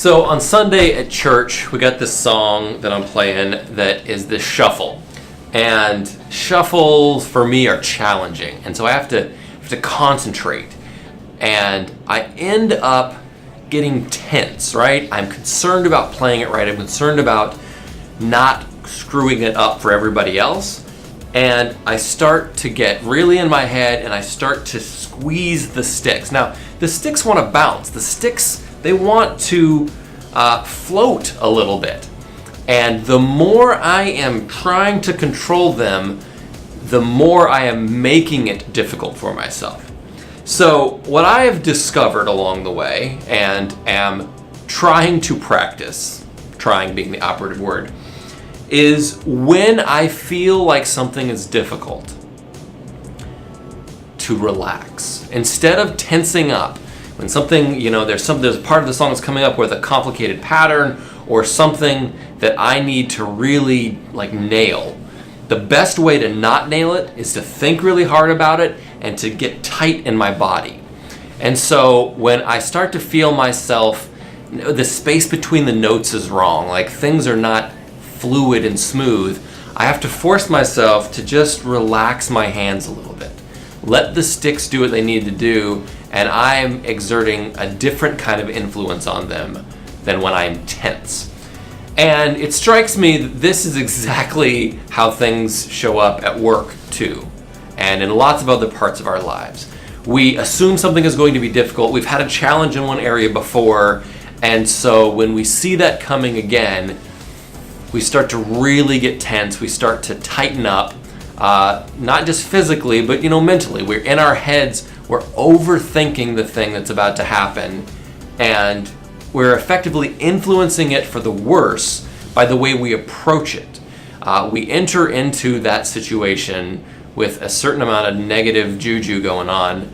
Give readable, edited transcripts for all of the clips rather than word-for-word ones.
So on Sunday at church, we got this song that I'm playing that is this shuffle. And shuffles for me are challenging. And so I have to concentrate. And I end up getting tense, right? I'm concerned about playing it right. I'm concerned about not screwing it up for everybody else. And I start to get really in my head and I start to squeeze the sticks. Now, the sticks want to bounce. The sticks, they want to float a little bit. And the more I am trying to control them, the more I am making it difficult for myself. So what I have discovered along the way and am trying to practice, trying being the operative word, is when I feel like something is difficult, to relax. Instead of tensing up, when something, there's a part of the song that's coming up with a complicated pattern or something that I need to really nail, the best way to not nail it is to think really hard about it and to get tight in my body. And so when I start to feel myself, the space between the notes is wrong, like things are not fluid and smooth, I have to force myself to just relax my hands a little bit. Let the sticks do what they need to do, and I'm exerting a different kind of influence on them than when I'm tense. And it strikes me that this is exactly how things show up at work too, and in lots of other parts of our lives. We assume something is going to be difficult. We've had a challenge in one area before, and so when we see that coming again, we start to really get tense. We start to tighten up, not just physically, but mentally. We're in our heads. We're overthinking the thing that's about to happen, and we're effectively influencing it for the worse by the way we approach it. We enter into that situation with a certain amount of negative juju going on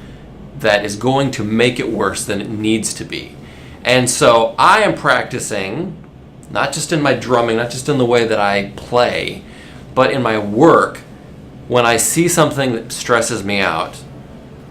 that is going to make it worse than it needs to be. And so I am practicing, not just in my drumming, not just in the way that I play, but in my work, when I see something that stresses me out,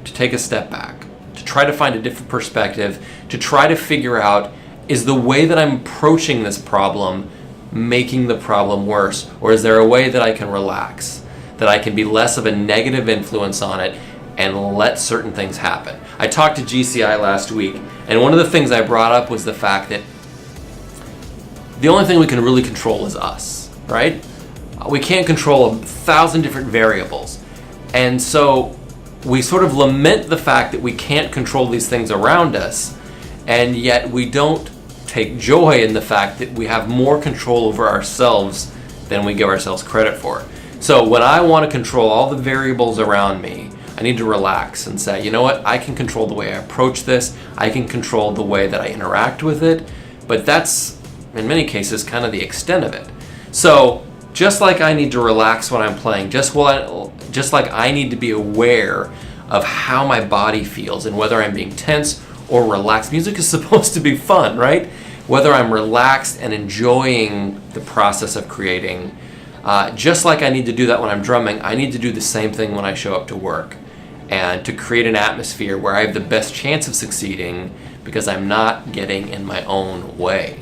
to take a step back, to try to find a different perspective, to try to figure out, is the way that I'm approaching this problem making the problem worse? Or is there a way that I can relax, that I can be less of a negative influence on it and let certain things happen? I talked to GCI last week, and one of the things I brought up was the fact that the only thing we can really control is us, right? We can't control 1,000 different variables. And so we sort of lament the fact that we can't control these things around us, and yet we don't take joy in the fact that we have more control over ourselves than we give ourselves credit for. So when I want to control all the variables around me, I need to relax and say, you know what, I can control the way I approach this, I can control the way that I interact with it, but that's, in many cases, kind of the extent of it. So just like I need to relax when I'm playing, just like I need to be aware of how my body feels and whether I'm being tense or relaxed. Music is supposed to be fun, right? Whether I'm relaxed and enjoying the process of creating, just like I need to do that when I'm drumming, I need to do the same thing when I show up to work, and to create an atmosphere where I have the best chance of succeeding because I'm not getting in my own way.